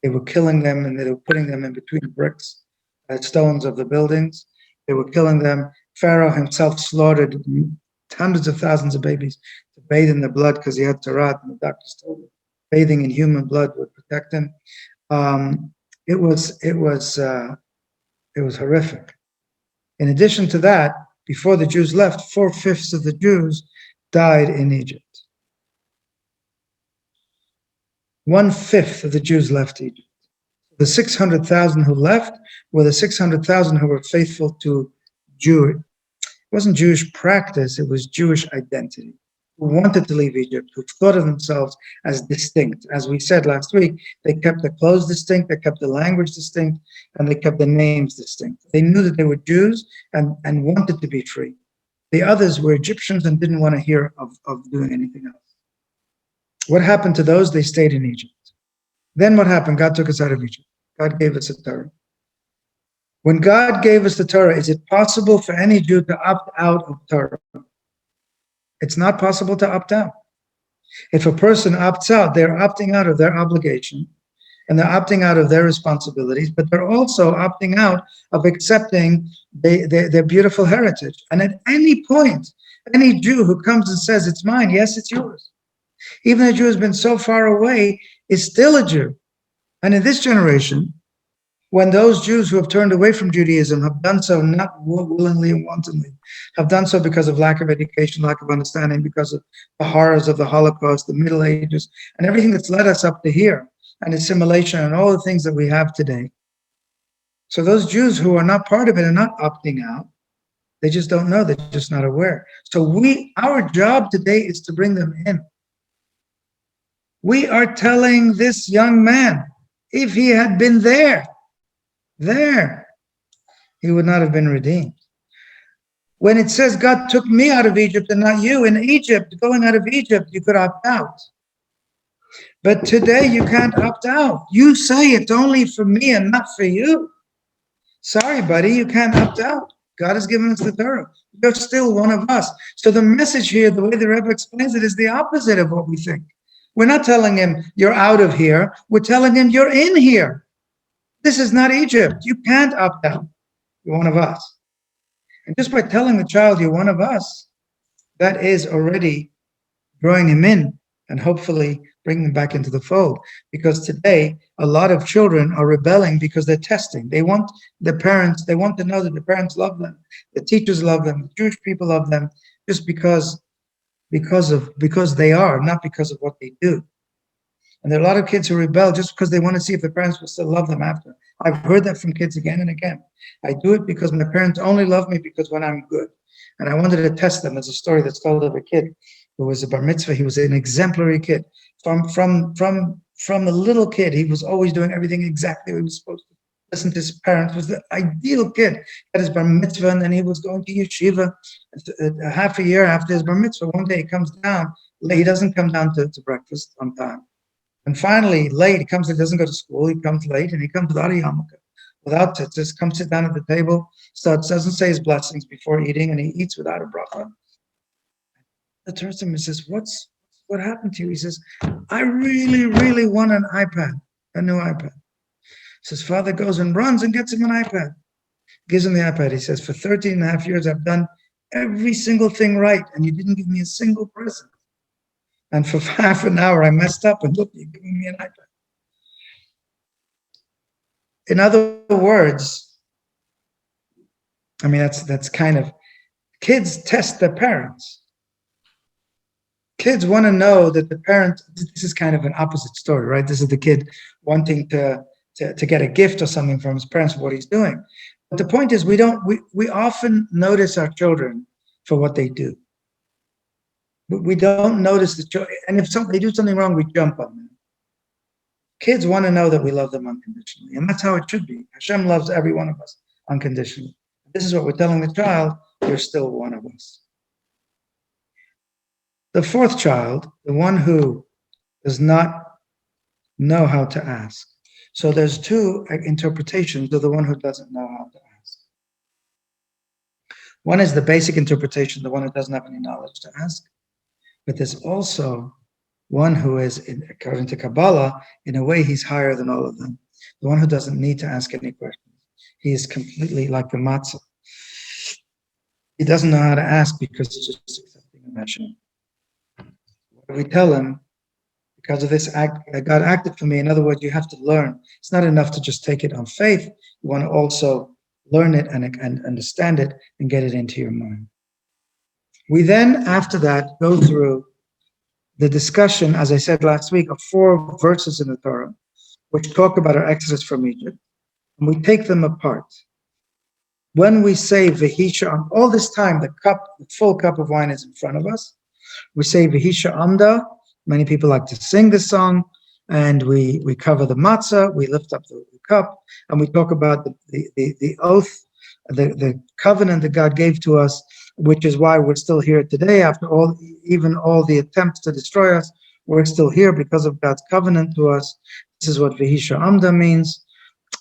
They were killing them and they were putting them in between bricks, stones of the buildings. They were killing them. Pharaoh himself slaughtered hundreds of thousands of babies to bathe in the blood because he had Torah, and the doctors told him bathing in human blood would protect him. It was horrific. In addition to that, before the Jews left, 4/5 of the Jews died in Egypt. 1/5 of the Jews left Egypt. The 600,000 who left were the 600,000 who were faithful to Jewish. It wasn't Jewish practice, it was Jewish identity. Who wanted to leave Egypt, who thought of themselves as distinct. As we said last week, they kept the clothes distinct, they kept the language distinct, and they kept the names distinct. They knew that they were Jews and wanted to be free. The others were Egyptians and didn't want to hear of doing anything else. What happened to those? They stayed in Egypt. Then what happened? God took us out of Egypt. God gave us a Torah. When God gave us the Torah, is it possible for any Jew to opt out of Torah? It's not possible to opt out. If a person opts out, they're opting out of their obligation and they're opting out of their responsibilities, but they're also opting out of accepting their beautiful heritage. And at any point, any Jew who comes and says, it's mine, yes, it's yours. Even a Jew who's been so far away is still a Jew. And in this generation, when those Jews who have turned away from Judaism have done so not willingly and wantonly, have done so because of lack of education, lack of understanding, because of the horrors of the Holocaust, the Middle Ages, and everything that's led us up to here, and assimilation, and all the things that we have today. So those Jews who are not part of it are not opting out. They just don't know. They're just not aware. So our job today is to bring them in. We are telling this young man, if he had been there, he would not have been redeemed. When it says God took me out of Egypt and not you, in Egypt, going out of Egypt, you could opt out. But today you can't opt out. You say it's only for me and not for you. Sorry, buddy, you can't opt out. God has given us the Torah. You're still one of us. So the message here, the way the Rebbe explains it, is the opposite of what we think. We're not telling him you're out of here. We're telling him you're in here. This is not Egypt. You can't opt out. You're one of us. And just by telling the child you're one of us, that is already drawing him in and hopefully bringing him back into the fold. Because today, a lot of children are rebelling because they're testing. They want to know that the parents love them, the teachers love them, the Jewish people love them, just because they are, not because of what they do. And there are a lot of kids who rebel just because they want to see if the parents will still love them after. I've heard that from kids again and again. I do it because my parents only love me because when I'm good. And I wanted to test them. There's a story that's told of a kid who was a bar mitzvah. He was an exemplary kid. From from a little kid, he was always doing everything exactly what he was supposed to. Listen to his parents, was the ideal kid. At his bar mitzvah, and then he was going to yeshiva. Half a year after his bar mitzvah, one day he comes down. He doesn't come down to breakfast on time. And finally, late, he doesn't go to school, he comes late, and he comes without a yarmulke, without to just come sit down at the table, doesn't say his blessings before eating, and he eats without a bracha. I turns to him and says, what happened to you? He says, I really, really want an iPad, a new iPad. So his father goes and runs and gets him an iPad. Gives him the iPad. He says, for 13 and a half years, I've done every single thing right, and you didn't give me a single present. And for half an hour, I messed up, and look, you're giving me an iPad. In other words, I mean, that's kind of, kids test their parents. Kids want to know that the parent, this is kind of an opposite story, right? This is the kid wanting to get a gift or something from his parents for what he's doing. But the point is, we often notice our children for what they do. We don't notice the children, and if they do something wrong, we jump on them. Kids want to know that we love them unconditionally, and that's how it should be. Hashem loves every one of us unconditionally. This is what we're telling the child, you're still one of us. The fourth child, the one who does not know how to ask. So there's two interpretations of the one who doesn't know how to ask. One is the basic interpretation, the one who doesn't have any knowledge to ask. But there's also one who is, according to Kabbalah, in a way he's higher than all of them. The one who doesn't need to ask any questions. He is completely like the matzah. He doesn't know how to ask because he's just accepting a Hashem. What do we tell him? Because of this act, God acted for me. In other words, you have to learn. It's not enough to just take it on faith. You want to also learn it and understand it and get it into your mind. We then, after that, go through the discussion, as I said last week, of 4 verses in the Torah, which talk about our exodus from Egypt, and we take them apart. When we say Vehisha, all this time, the full cup of wine is in front of us. We say Vehisha Amda. Many people like to sing this song, and we cover the matzah, we lift up the cup, and we talk about the oath, the covenant that God gave to us, which is why we're still here today. After even all the attempts to destroy us, we're still here because of God's covenant to us. This is what Vehisha Amda means,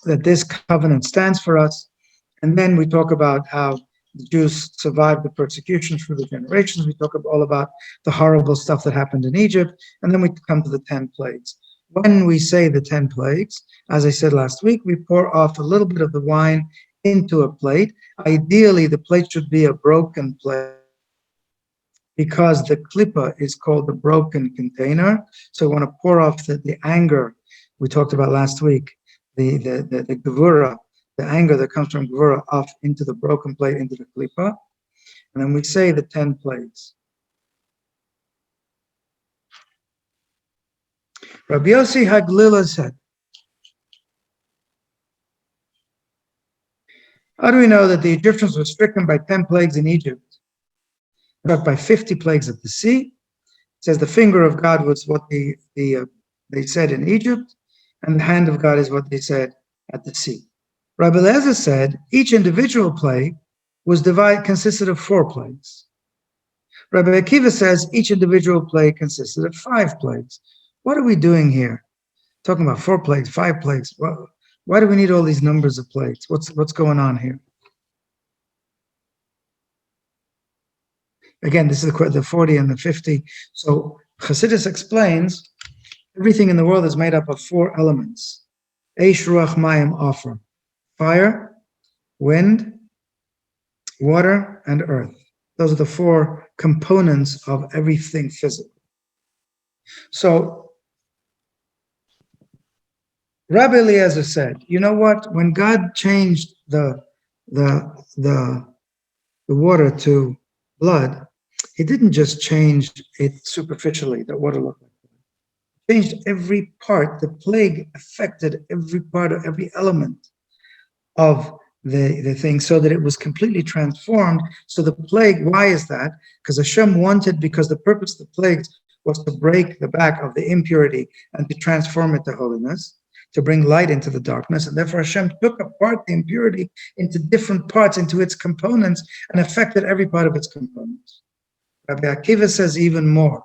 that this covenant stands for us. And then we talk about how the Jews survived the persecution through the generations. We talk all about the horrible stuff that happened in Egypt. And then we come to the 10 plagues. When we say the 10 plagues, as I said last week, we pour off a little bit of the wine into a plate. Ideally, the plate should be a broken plate because the klippa is called the broken container. So we want to pour off the anger we talked about last week, the gevura, the anger that comes from gevura off into the broken plate, into the klippa. And then we say the 10 plagues. Rabbi Yossi Haglila said, how do we know that the Egyptians were stricken by 10 plagues in Egypt, but by 50 plagues at the sea? It says the finger of God was what they said in Egypt, and the hand of God is what they said at the sea. Rabbi Eliezer said each individual plague was consisted of 4 plagues. Rabbi Akiva says each individual plague consisted of 5 plagues. What are we doing here? Talking about 4 plagues, 5 plagues. Well, why do we need all these numbers of plagues? What's going on here? Again, this is the 40 and the 50. So Chassidus explains everything in the world is made up of 4 elements. Eish, Ruach, Mayim, Offer. Fire, wind, water, and earth. Those are the 4 components of everything physical. So Rabbi Eliezer said, you know what? When God changed the water to blood, he didn't just change it superficially, the water looked like blood. He changed every part. The plague affected every part of every element of the thing so that it was completely transformed. So the plague, why is that? Because Hashem wanted, because the purpose of the plagues was to break the back of the impurity and to transform it to holiness, to bring light into the darkness. And therefore Hashem took apart the impurity into different parts, into its components, and affected every part of its components. Rabbi Akiva says even more.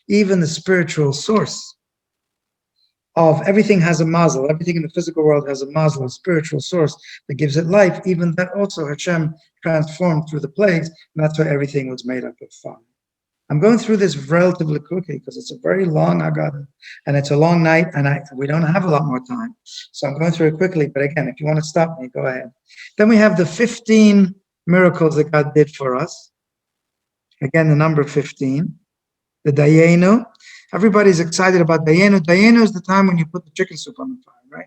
Even the spiritual source of everything has a mazel. Everything in the physical world has a mazel, a spiritual source that gives it life. Even that also Hashem transformed through the plagues, and that's why everything was made up of fire. I'm going through this relatively quickly because it's a very long Haggadah, and it's a long night, and we don't have a lot more time. So I'm going through it quickly, but again, if you want to stop me, go ahead. Then we have the 15 miracles that God did for us. Again, the number 15. The Dayenu. Everybody's excited about Dayenu. Dayenu is the time when you put the chicken soup on the fire,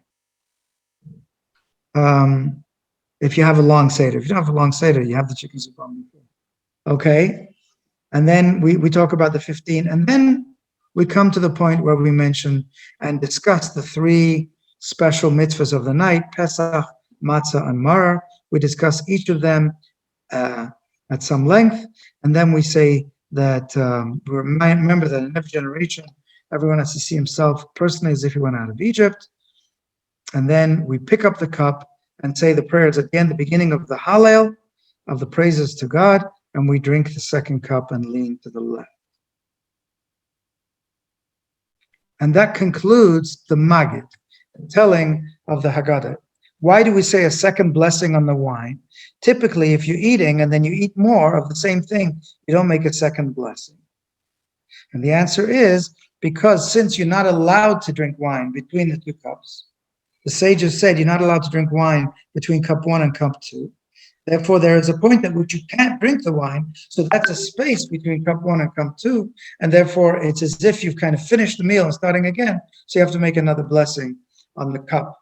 right? If you have a long Seder. If you don't have a long Seder, you have the chicken soup on the fire. Okay? And then we talk about the 15. And then we come to the point where we mention and discuss the 3 special mitzvahs of the night, Pesach, Matzah, and Maror. We discuss each of them at some length. And then we say that remember that in every generation, everyone has to see himself personally as if he went out of Egypt. And then we pick up the cup and say the prayers at the end, the beginning of the Hallel, of the praises to God, and we drink the second cup and lean to the left. And that concludes the Maggid, the telling of the Haggadah. Why do we say a second blessing on the wine? Typically, if you're eating and then you eat more of the same thing, you don't make a second blessing. And the answer is because since you're not allowed to drink wine between the 2 cups, the sages said you're not allowed to drink wine between cup 1 and cup 2. Therefore, there is a point at which you can't drink the wine. So that's a space between cup 1 and cup 2. And therefore, it's as if you've kind of finished the meal and starting again. So you have to make another blessing on the cup.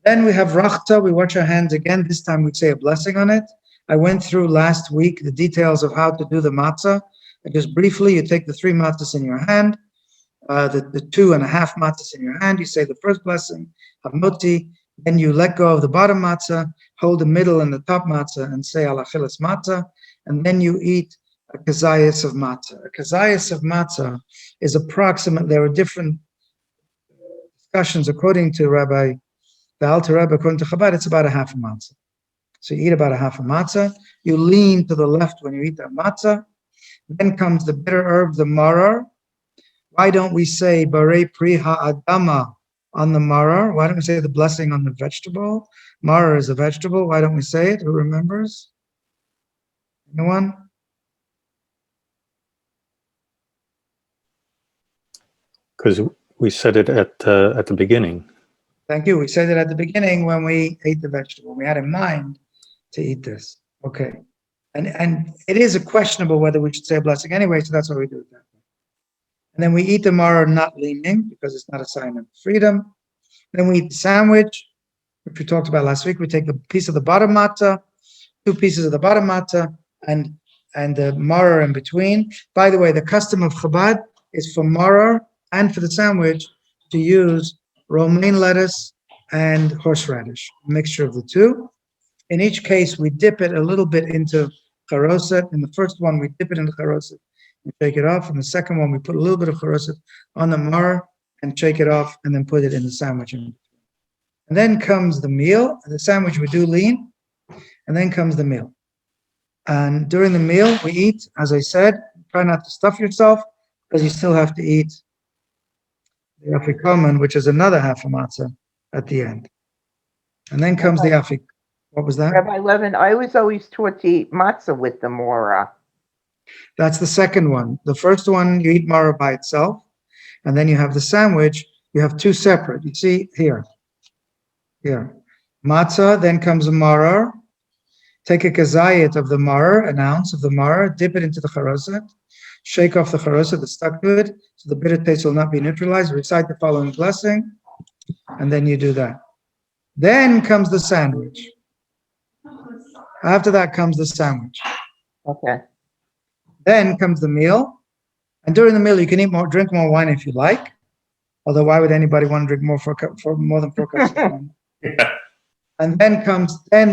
Then we have Rachta. We wash our hands again. This time we say a blessing on it. I went through last week the details of how to do the matzah. And just briefly, you take the 3 matzahs in your hand, the 2.5 matzahs in your hand. You say the first blessing, Hamoti. Then you let go of the bottom matzah, hold the middle and the top matzah, and say Al Achilas matzah. And then you eat a kazayas of matzah. A kazayas of matzah is approximate. There are different discussions according to Rabbi. The Alter Rebbe, according to Chabad, it's about a half a matzah. So you eat about a half a matzah. You lean to the left when you eat that matzah. Then comes the bitter herb, the maror. Why don't we say Barei Pri Ha'adama on the maror? Why don't we say the blessing on the vegetable? Maror is a vegetable. Why don't we say it? Who remembers? Anyone? Because we said it at the beginning. Thank you. We said it at the beginning when we ate the vegetable. We had in mind to eat this. Okay. And it is a questionable whether we should say a blessing anyway, so that's why we do it that way. And then we eat the maror not leaning because it's not a sign of freedom. Then we eat the sandwich, which we talked about last week. We take a piece of the bottom matzah, 2 pieces of the bottom matzah, and the maror in between. By the way, the custom of Chabad is for maror and for the sandwich to use romaine lettuce and horseradish, a mixture of the 2. In each case, we dip it a little bit into charoset. In the first one, we dip it into charoset and shake it off. In the second one, we put a little bit of charoset on the maror and shake it off and then put it in the sandwich. And then comes the meal. The sandwich we do lean, and then comes the meal. And during the meal, we eat, as I said, try not to stuff yourself because you still have to eat the afikoman, which is another half a matzah at the end. And then comes the afik. What was that? Rabbi Levin, I was always taught to eat matzah with the maror. That's the second one. The first one, you eat maror by itself. And then you have the sandwich. You have 2 separate. You see here. Here. Matzah, then comes a maror. Take a kazayit of the maror, an ounce of the maror, dip it into the charoset. Shake off the charoset that's stuck to it, so the bitter taste will not be neutralized. Recite the following blessing, and then you do that. Then comes the sandwich. After that comes the sandwich. Okay. Then comes the meal, and during the meal you can drink more wine if you like. Although why would anybody want to drink more more than 4 cups of wine? Yeah. And then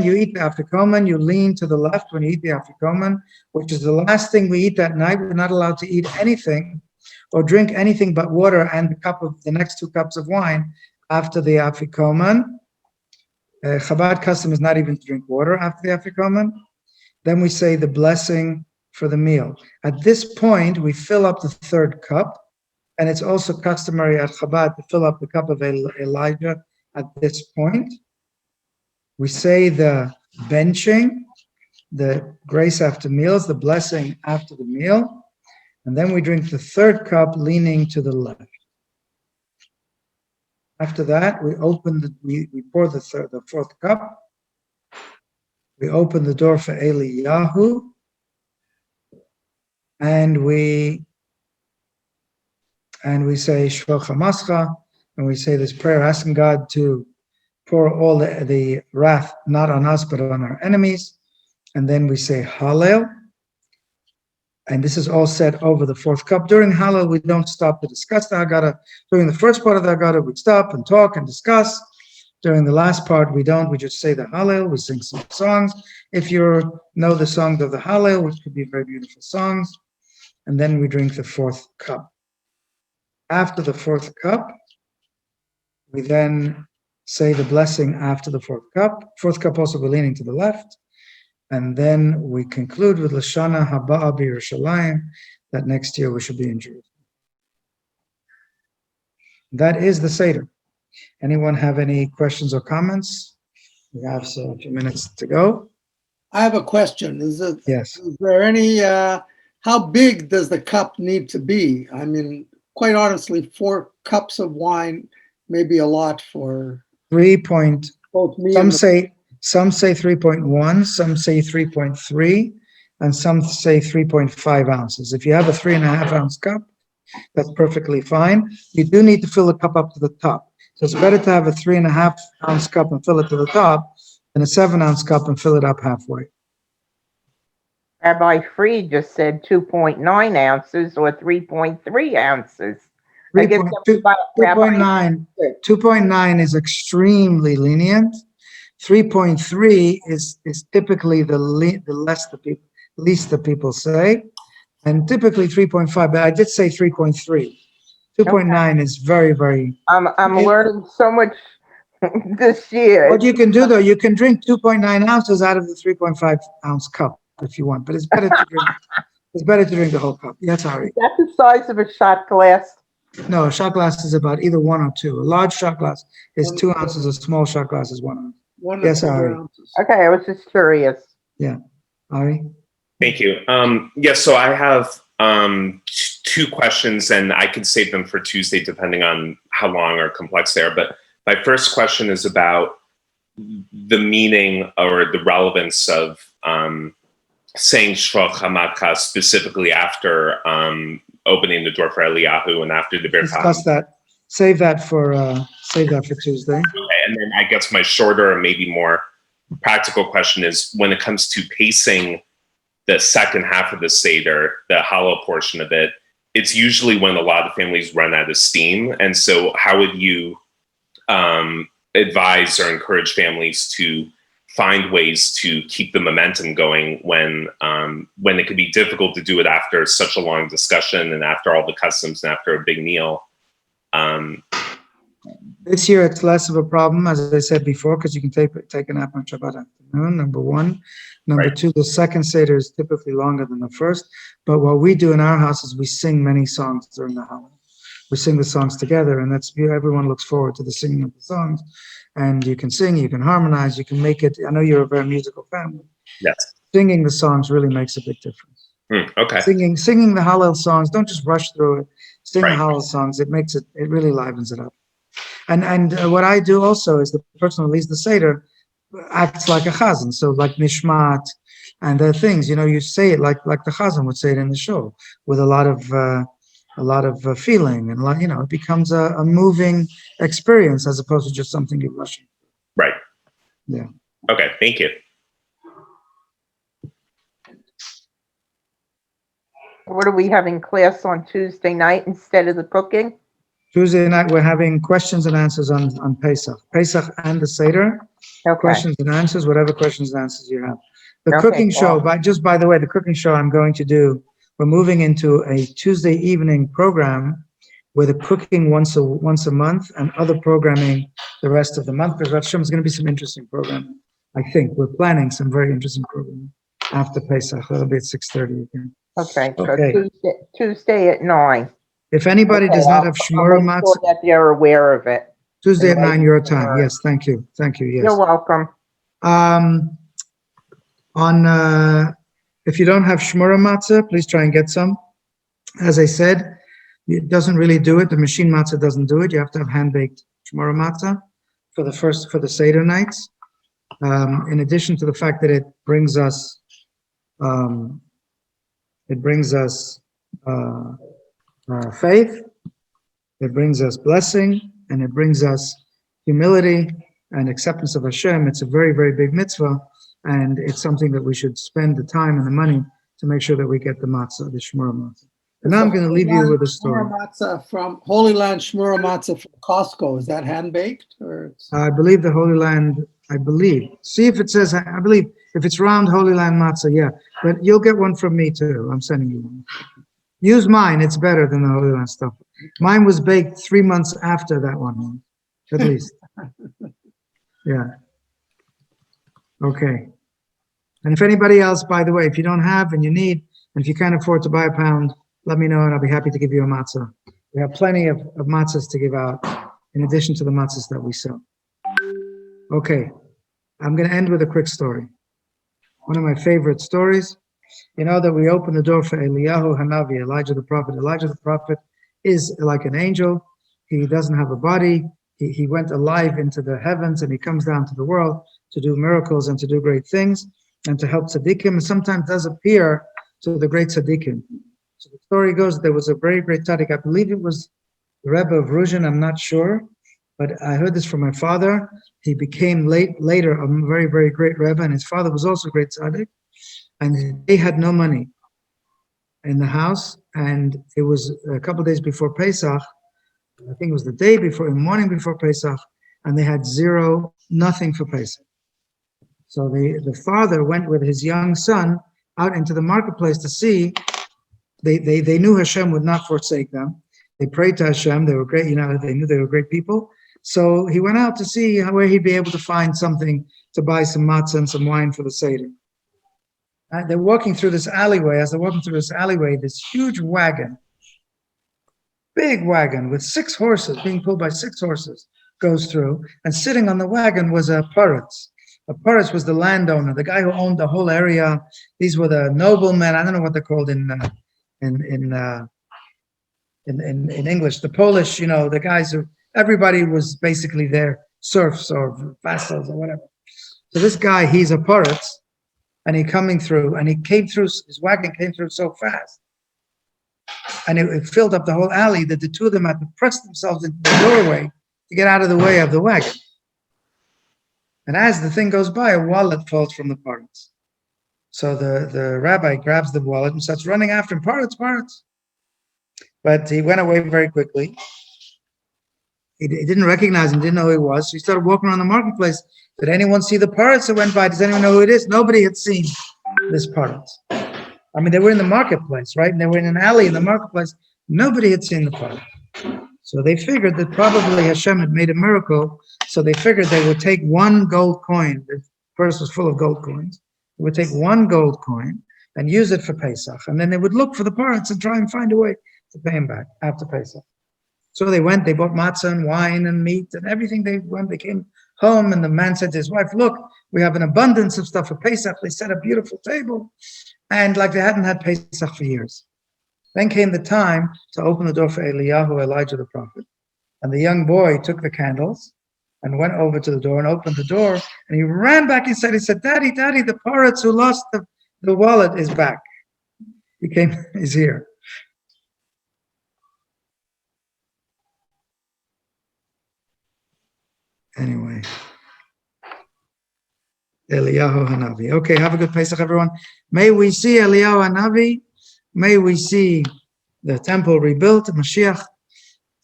you eat the afikoman, you lean to the left when you eat the afikoman, which is the last thing we eat that night. We're not allowed to eat anything or drink anything but water and the next 2 cups of wine after the afikoman. Chabad custom is not even to drink water after the afikoman. Then we say the blessing for the meal. At this point, we fill up the 3rd cup, and it's also customary at Chabad to fill up the cup of Elijah at this point. We say the benching, the grace after meals, the blessing after the meal, and then we drink the 3rd cup leaning to the left. After that, we pour the 4th cup. We open the door for Eliyahu, and we say Shvo Chamascha, and we say this prayer asking God to pour all the wrath not on us but on our enemies, and then we say Hallel, and this is all said over the 4th cup. During Hallel, we don't stop to discuss the Haggadah. During the first part of the Haggadah, we stop and talk and discuss. During the last part, we don't. We just say the Hallel. We sing some songs. If you know the songs of the Hallel, which could be very beautiful songs, and then we drink the 4th cup. After the 4th cup, we then say the blessing after the 4th cup. 4th cup also we're leaning to the left. And then we conclude with Lashana Haba'a B'Yerushalayim, that next year we should be in Jerusalem. That is the Seder. Anyone have any questions or comments? We have a few minutes to go. I have a question. Yes. Is there any, how big does the cup need to be? I mean, quite honestly, 4 cups of wine may be a lot for 3. both me Some say 3.1, some say 3.3, and some say 3.5 ounces. If you have a 3.5 ounce cup, that's perfectly fine. You do need to fill the cup up to the top. So it's better to have a 3.5 ounce cup and fill it to the top than a 7 ounce cup and fill it up halfway. Rabbi Fried just said 2.9 ounces or 3.3 ounces. I guess 2.9 is extremely lenient. 3.3 is typically the least the people say, and typically 3.5. But I did say 3.3. 2.9 is very, very. I'm learning so much this year. What you can do though, you can drink 2.9 ounces out of the 3.5 ounce cup if you want, but it's better to drink. It's better to drink the whole cup. Yeah, sorry. That's the size of a shot glass. No, a shot glass is about either 1 or 2. A large shot glass is 2 ounces. A small shot glass is 1 ounce. Yes, Ari. Okay, I was just curious. Yeah, Ari. Thank you. Yes, so I have 2 questions, and I can save them for Tuesday depending on how long or complex they are. But my first question is about the meaning or the relevance of saying Shvo Chamadcha specifically after opening the door for Eliyahu and after the Birkat. Discuss that. Save that for Tuesday. Okay, and then I guess my shorter and maybe more practical question is when it comes to pacing the second half of the Seder, the hollow portion of it, it's usually when a lot of families run out of steam. And so how would you advise or encourage families to find ways to keep the momentum going when it could be difficult to do it after such a long discussion and after all the customs and after a big meal? This year, it's less of a problem, as I said before, because you can take a nap on Shabbat afternoon, number 1. Number 2, the second Seder is typically longer than the first. But what we do in our house is we sing many songs during the holiday. We sing the songs together, and everyone looks forward to the singing of the songs. And you can sing, you can harmonize, you can make it. I know you're a very musical family. Yes. Singing the songs really makes a big difference. Okay. Singing the Hallel songs, don't just rush through it. Sing the Hallel songs. It really livens it up. And what I do also is the person who leads the Seder acts like a chazan, so like nishmat and the things, you say it like the chazan would say it in the show with a lot of feeling and it becomes a moving experience as opposed to just something you're rushing. Right. Yeah. Okay. Thank you. What are we having class on Tuesday night instead of the cooking? Tuesday night, we're having questions and answers on Pesach. Pesach and the Seder. Okay. Questions and answers, whatever questions and answers you have. The Okay, cooking show, cool. by the way, the cooking show I'm going to do, we're moving into a Tuesday evening program with a cooking once a month and other programming the rest of the month. Because there's going to be some interesting programming. I think we're planning some very interesting programming after Pesach. That'll be at 6:30 again. Okay, so Okay. Tuesday at 9. If anybody does not have shmura I'll make matzah, sure that they're aware of it. Tuesday at and 9 your wait time. for- Yes, thank you. Thank you. Yes. You're welcome. If you don't have shmura matzah, please try and get some. As I said, it doesn't really do it. The machine matzah doesn't do it. You have to have hand-baked shmura matzah for the Seder nights. In addition to the fact that it brings us faith, it brings us blessing, and it brings us humility and acceptance of Hashem. It's a very, very big mitzvah, and it's something that we should spend the time and the money to make sure that we get the matzah, the shmura matzah. And now I'm going to leave you with a story. Shmura matzah from Holy Land shmura matzah from Costco. Is that hand baked or? I believe the Holy Land, see if it says, I believe, if it's round Holy Land matzah, yeah. But you'll get one from me too. I'm sending you one. Use mine. It's better than the Holy Land stuff. Mine was baked 3 months after that one, at least. Yeah. Okay. And if anybody else, by the way, if you don't have and you need, and if you can't afford to buy a pound, let me know and I'll be happy to give you a matzah. We have plenty of matzahs to give out in addition to the matzahs that we sell. Okay. I'm going to end with a quick story. One of my favorite stories. You know that we open the door for Eliyahu Hanavi, Elijah the prophet. Elijah the prophet is like an angel. He doesn't have a body. He went alive into the heavens and he comes down to the world to do miracles and to do great things and to help tzaddikim, and sometimes does appear to the great tzaddikim. So the story goes, there was a very great tzaddik. I believe it was the Rebbe of Ruzhin, I'm not sure, but I heard this from my father. He became later a very, very great Rebbe, and his father was also a great tzaddik. And they had no money in the house, and it was a couple of days before Pesach. I think it was the day before, the morning before Pesach, and they had nothing for Pesach. So the father went with his young son out into the marketplace to see. They knew Hashem would not forsake them. They prayed to Hashem. They were great, they knew they were great people. So he went out to see where he'd be able to find something to buy some matzah and some wine for the Seder. They're walking through this alleyway. As they're walking through this alleyway, this huge wagon, big wagon with 6 horses, being pulled by 6 horses, goes through. And sitting on the wagon was a paritz. A paritz was the landowner, the guy who owned the whole area. These were the noblemen. I don't know what they're called in English. The Polish, the guys who, everybody was basically their serfs or vassals or whatever. So this guy, he's a paritz. And he came through, his wagon came through so fast. And it filled up the whole alley that the two of them had to press themselves into the doorway to get out of the way of the wagon. And as the thing goes by, a wallet falls from the paritz. So the rabbi grabs the wallet and starts running after him, paritz. But he went away very quickly. He didn't recognize him, didn't know who he was. So he started walking around the marketplace. Did anyone see the paritz that went by? Does anyone know who it is? Nobody had seen this paritz. I mean, they were in the marketplace, right? And they were in an alley in the marketplace. Nobody had seen the paritz. So they figured that probably Hashem had made a miracle. So they figured they would take 1 gold coin. The purse was full of gold coins. They would take 1 gold coin and use it for Pesach. And then they would look for the paritz and try and find a way to pay him back after Pesach. So they went, they bought matzah and wine and meat and everything. They came home, and the man said to his wife, look, we have an abundance of stuff for Pesach. They set a beautiful table, and like they hadn't had Pesach for years. Then came the time to open the door for Eliyahu, Elijah the prophet. And the young boy took the candles and went over to the door and opened the door, and he ran back inside. He said, Daddy, the paritz who lost the wallet is back. He's here. Anyway, Eliyahu Hanavi. Okay, have a good Pesach, everyone. May we see Eliyahu Hanavi. May we see the temple rebuilt, Mashiach.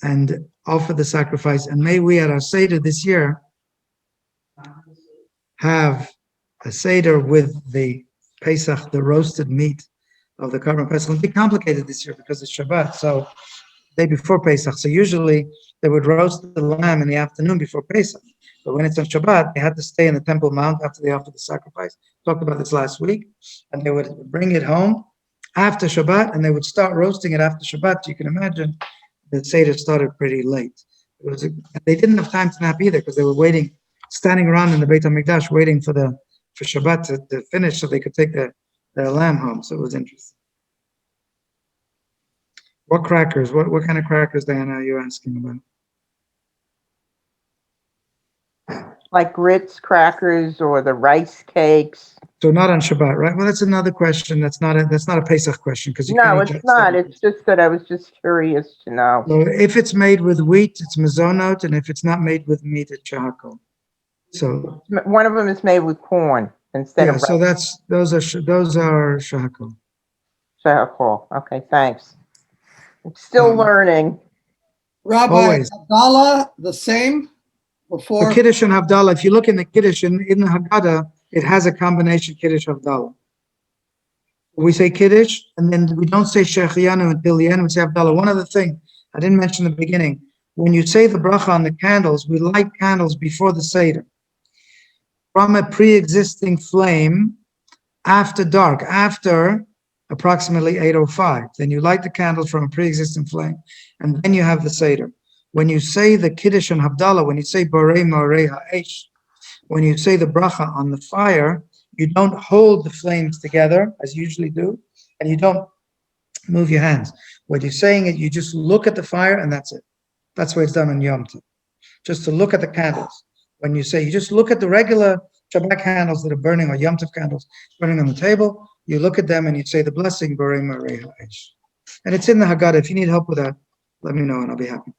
and offer the sacrifice. And may we at our Seder this year have a Seder with the Pesach, the roasted meat of the Karban Pesach. It'll be complicated this year because it's Shabbat, so day before Pesach. So usually they would roast the lamb in the afternoon before Pesach. But when it's on Shabbat, they had to stay in the Temple Mount after they offered the sacrifice. Talked about this last week. And they would bring it home after Shabbat, and they would start roasting it after Shabbat. You can imagine the Seder started pretty late. They didn't have time to nap either because they were waiting, standing around in the Beit HaMikdash, waiting for Shabbat to finish so they could take their lamb home. So it was interesting. What crackers? What kind of crackers, Diana, are you asking about? Like Ritz crackers or the rice cakes. So not on Shabbat, right? Well, that's another question. That's not a Pesach question because No, it's not. It's just that I was just curious to know. So if it's made with wheat, it's mezonot, and if it's not made with meat, it's shahakol. So One of them is made with corn instead yeah, of so those are shahakol. shahakol. Okay, thanks. I'm still learning. Rabbi, Always. Havdalah, the same before? The Kiddush and Havdalah, if you look in the Kiddush, in the Haggadah, it has a combination Kiddush Havdalah. We say Kiddush, and then we don't say Shechianu until the end, we say Havdalah. One other thing I didn't mention in the beginning, when you say the bracha on the candles, we light candles before the Seder from a pre-existing flame after dark, after approximately 8:05. Then you light the candles from a pre-existing flame, and then you have the Seder. When you say the Kiddush and Havdalah, when you say Borei Morei Ha'esh, when you say the bracha on the fire, you don't hold the flames together as you usually do, and you don't move your hands. When you're saying it, you just look at the fire, and that's it. That's why it's done on Yom Tov. Just to look at the candles. When you say, you just look at the regular Shabbat candles that are burning, or Yom Tov candles burning on the table, you look at them and you say the blessing, Borei Morei Ha'esh. And it's in the Haggadah. If you need help with that, let me know and I'll be happy.